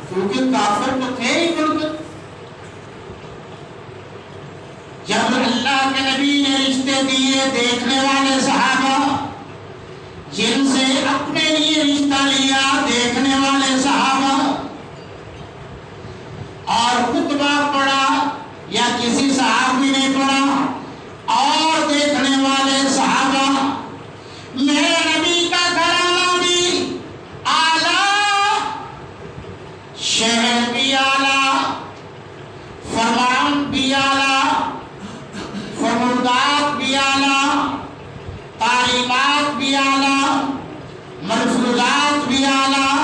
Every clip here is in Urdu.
کیونکہ کافر تو تھے ہی بالکل۔ جب اللہ کے نبی نے رشتے دیے دیکھنے والے صحابہ، جن سے اپنے لیے رشتہ لیا دیکھنے والے صحابہ، اور خطبہ پڑھا یا کسی صحابی نے پڑھا اور دیکھنے والے صحابہ، میرے نبی کا گھرانہ بھی اعلیٰ، شہر بھی اعلیٰ، فرمان بھی اعلیٰ، فرمودات بھی اعلیٰ، تعلیمات بھی اعلیٰ، ملفوظات بھی اعلیٰ،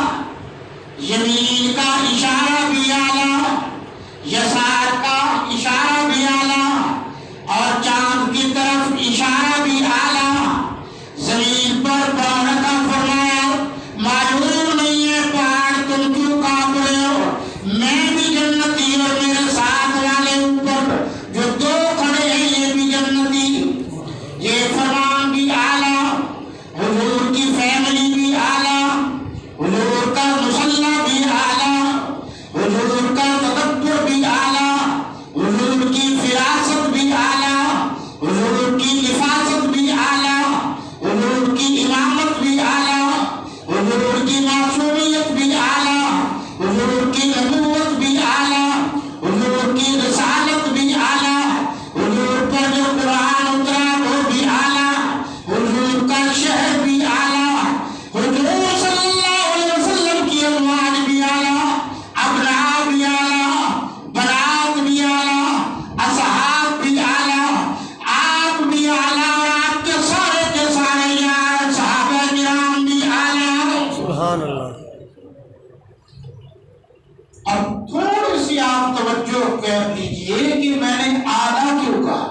یمین کا اشارہ بھی اعلیٰ، یسار کا اشارہ بھی اعلیٰ، اور چاند کی طرف اشارہ بھی اعلیٰ۔ زمین پر بارہ کا فرمایا، معلوم نہیں ہے پہاڑ تم کیوں کانپ رہے ہو، میں بھی جنتی اور میرے ساتھ والے اوپر جو دو کھڑے ہیں یہ بھی جنتی۔ یہ فرمان بھی اعلیٰ، حضور کی فیملی بھی اعلیٰ، حضور کا مصلح بھی اعلیٰ، حضور کا تدبر بھی اعلیٰ، حضور کی فراست بھی اعلیٰ، حضور کی حفاظت بھی اعلیٰ، حضور کی امامت بھی اعلیٰ، حضور کی معصومیت بھی اعلیٰ، حضور کی نبوت بھی اعلیٰ، حضور کی رسالت بھی اعلیٰ، حضور پر جو قرآن اترا وہ بھی اعلیٰ، حضور کا شہر بھی اعلیٰ، حضور صلی اللہ علیہ وسلم کی ازواج بھی اعلیٰ، ابناء بھی اعلیٰ، بنات بھی اعلیٰ، اصحاب بھی اعلیٰ، آپ بھی اعلیٰ، اور آپ کے سارے یار صحابہ کرام بھی اعلیٰ۔ سبحان اللہ۔ اب تھوڑی سی آپ توجہ کر لیجئے کہ میں نے اعلیٰ کیوں کہا۔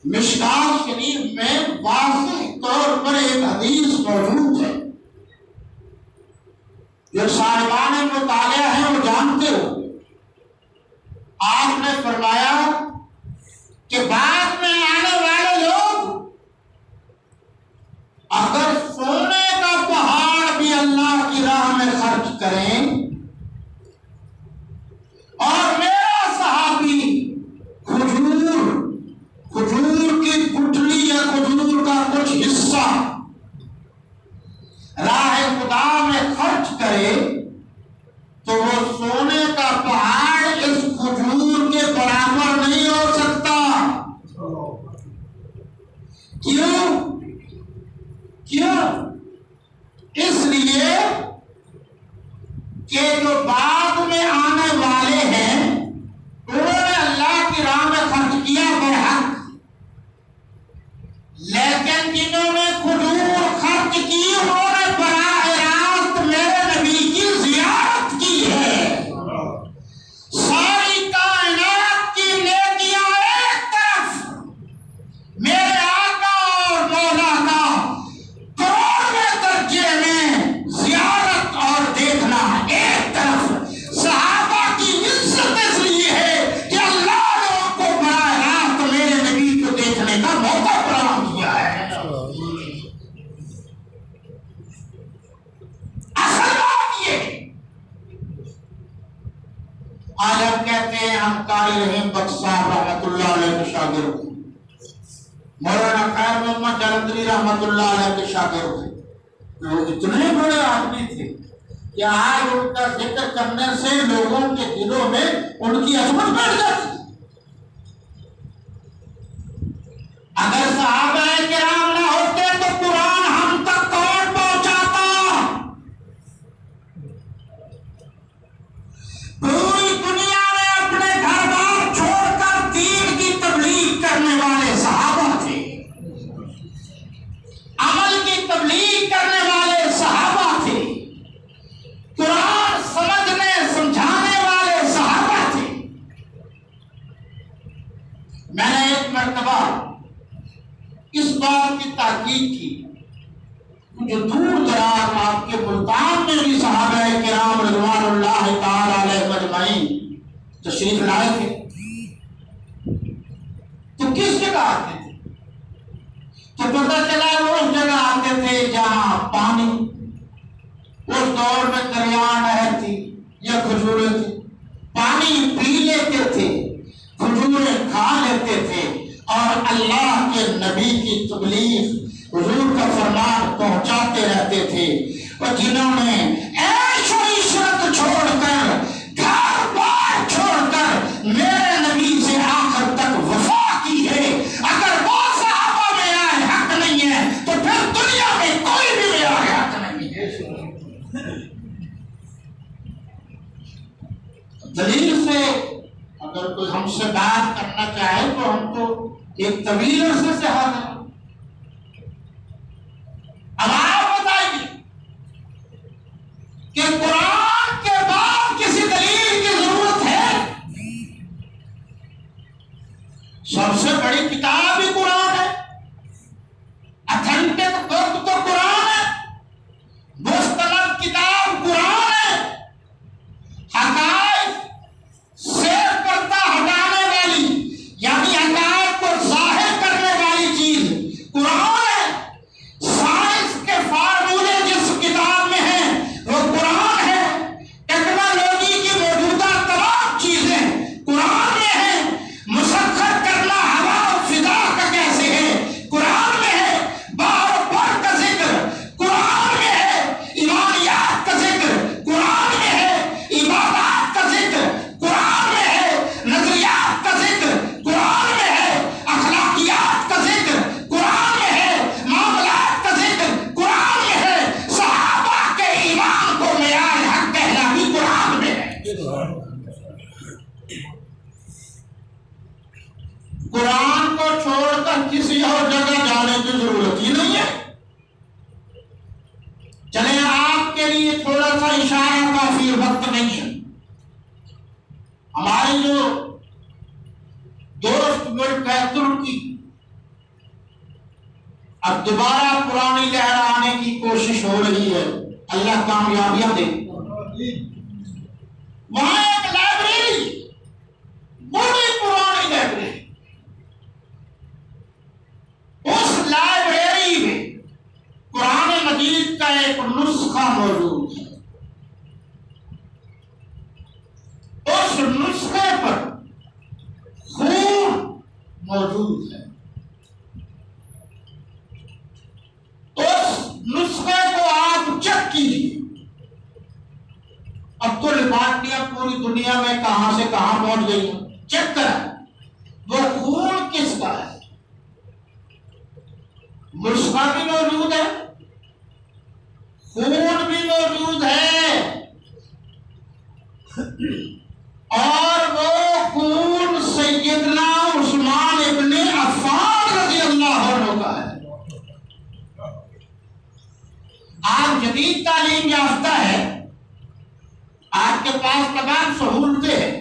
مشکوٰۃ شریف میں واضح طور پر ایک حدیث موجود ہے جو صاحبان مطالعہ ہیں وہ جانتے ہو۔ آپ نے فرمایا کہ بعد میں آنے والے لوگ اگر سونے کا پہاڑ بھی اللہ کی راہ میں خرچ کریں اور میرا صحابی کھجور کی گٹھلی یا کھجور کا کچھ حصہ راہ خدا میں خرچ کرے تو وہ سونے کا پہاڑ اس کھجور کے برابر نہیں ہو سکتا۔ کیوں؟ اس لیے کہ جو بعد میں آنے والے ہیں انہوں نے اللہ کی راہ میں خرچ کیا برحق، لیکن جنہوں نے کھجور خرچ کی انہوں نے براہ راست میرے نبی کی زیارت کی ہے۔ ساری کائنات کی نیکیاں ایک طرف، میرے آقا اور مولا کا کروڑویں درجے میں زیارت اور دیکھنا ایک طرف، صحابہ کی عزت اس لیے ہے کہ اللہ نے ان کو براہ راست میرے نبی کو دیکھنے کا موقع فراہم کیا ہے۔ اصل بات یہ آج ہم کہتے ہیں ہم قاری رحیم بخش صاحب رحمۃ اللہ علیہ کے شاگرد ہیں، مولانا خیر محمد جلندری رحمۃ اللہ علیہ کے شاگرد ہیں۔ وہ اتنے بڑے آدمی تھے کہ آج ان کا ذکر کرنے سے لوگوں کے دلوں میں ان کی عظمت بیٹھ جاتی۔ اگر صحابہ کرام نہ ہوتے تو قرآن ہم تک کون پہنچاتا؟ پوری دنیا میں اپنے گھر بار چھوڑ کر دین کی تبلیغ کرنے والے صحابہ تھے، عمل کی تبلیغ کرنے والے صحابہ تھے، قرآن سمجھنے سمجھانے والے صحابہ تھے۔ میں نے ایک مرتبہ اس بات کی تحقیق کی جو دور دراز آپ کے ملتان میں بھی صحابہ کرام رضوان اللہ تعالی علیہ مجمعین تشریف لائے تھے، تو کس جگہ آتے تھے؟ تو پتہ چلا وہ اس جگہ آتے تھے جہاں پانی، اس دور میں دریا نہر تھی یا کھجوریں تھی، پانی پی لیتے تھے، کھجوریں کھا لیتے تھے اور اللہ کے نبی کی تبلیغ، حضور کا فرمان پہنچاتے رہتے تھے۔ اور جنہوں نے عیش و عشرت چھوڑ کر، گھر بار چھوڑ کر میرے نبی سے آخر تک وفا کی ہے، اگر وہ صحابہ میں آئے حق نہیں ہے تو پھر دنیا میں کوئی بھی میں آئے حق نہیں ہے۔ دلیل سے اگر کوئی ہم سے بات کرنا چاہے تو ہم تو ایک طویل عرصے سے حاضر ہیں۔ اب آپ بتائیے کہ قرآن کے بعد کسی دلیل کی ضرورت ہے؟ سب سے بڑی کتاب ہی قرآن ہے، اتھینٹک بک تو قرآن ہے، مستند کتاب قرآن ہے، حقائق سے پردہ ہٹانے والی یعنی حقائق کو ظاہر کرنے والی چیز قرآن ہے، سائنس کے فارمولے جس کتاب میں ہیں وہ قرآن ہے، ٹیکنالوجی کی موجودہ تمام چیزیں قرآن میں ہیں، مسخر کرنا ہوا و فضا کا کیسے ہے قرآن میں ہے، بار بار کا ذکر قرآن میں ہے، ایمانیات کا ذکر قرآن میں ہے، عبادات کا ذکر قرآن میں ہے، نظریات کا ذکر قرآن میں ہے، اخلاقیات کا ذکر قرآن میں ہے، معاملات کا ذکر قرآن میں ہے، صحابہ کے ایمان کو معیار حق کہنا بھی قرآن میں ہے۔ قرآن کو چھوڑ کر کسی اور جگہ جانے کی ضرورت ہی نہیں ہے۔ چلیں آپ کے لیے تھوڑا سا اشارہ کافی، وقت نہیں ہے۔ ہمارے جو دوست ملک ہے ترکی، اب دوبارہ پرانی لہر آنے کی کوشش ہو رہی ہے، اللہ کامیابیاں دے۔ وہاں ایک لائبریری، بڑی پرانی لائبریری، اس لائبریری میں قرآن مجید کا ایک نسخہ موجود ہے، اس نسخے پر خون موجود ہے، اس نسخے کو آپ چیک کیجیے۔ اب تو لیبارٹریاں پوری دنیا میں کہاں سے کہاں پہنچ گئی ہیں، چیک کریں وہ خون کس کا ہے۔ نسخہ بھی موجود ہے، خون بھی موجود ہے، اور وہ خون سیدنا عثمان ابن عفان رضی اللہ عنہ کا ہے۔ آپ جدید تعلیم یافتہ ہے، آپ کے پاس تمام سہولتیں ہیں،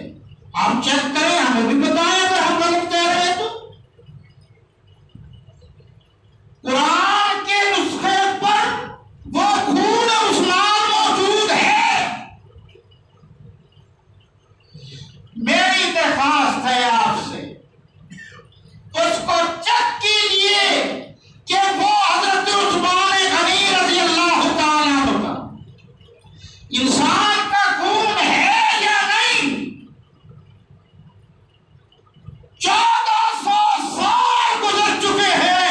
آپ چیک کریں، ہمیں بھی بتائیں اگر ہم غلط کہہ رہے ہیں تو۔ قرآن کے نسخے پر وہ خون عثمان موجود ہے۔ میری درخواست ہے آپ سے، اس کو چیک کیجئے کہ وہ حضرت عثمان غنی رضی اللہ تعالیٰ عنہ کا انسان کا خون ہے یا نہیں۔ 1400 سال گزر چکے ہیں،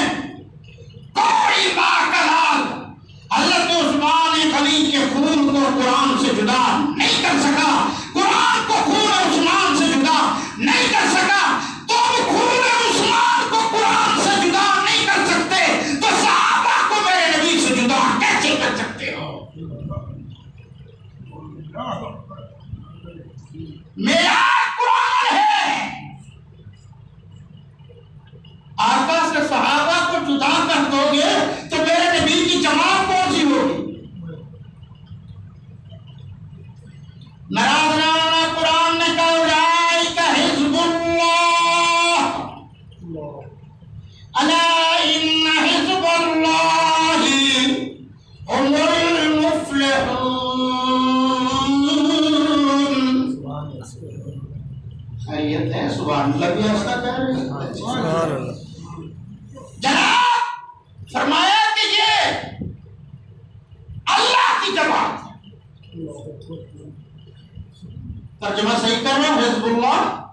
کوئی باکلال حضرت عثمان غنی کے خون کو قرآن سے جدا نہیں کر سکا، قرآن کو خون عثمان سے جدا نہیں کر سکا۔ تم خون عثمان کو قرآن سے جدا نہیں کر سکتے تو صحابہ کو میرے نبی سے جدا کیسے کر سکتے ہو؟ میرا قرآن ہے، آقا سے صحابہ کو جدا کر دو گے تو میرے نبی کی جماعت کون سی ہوگی؟ ناراض نہ ہونا، قرآن نے کہا اولئک حزب اللہ، الا ان حزب اللہ هم المفلحون۔ خیریت ہے؟ سبحان اللہ بھی ایسا کہہ رہے ہیں۔ جناب فرمایا کہ یہ اللہ کی جماعت ہے، ترجمہ صحیح کر رہا ہوں، حزب اللہ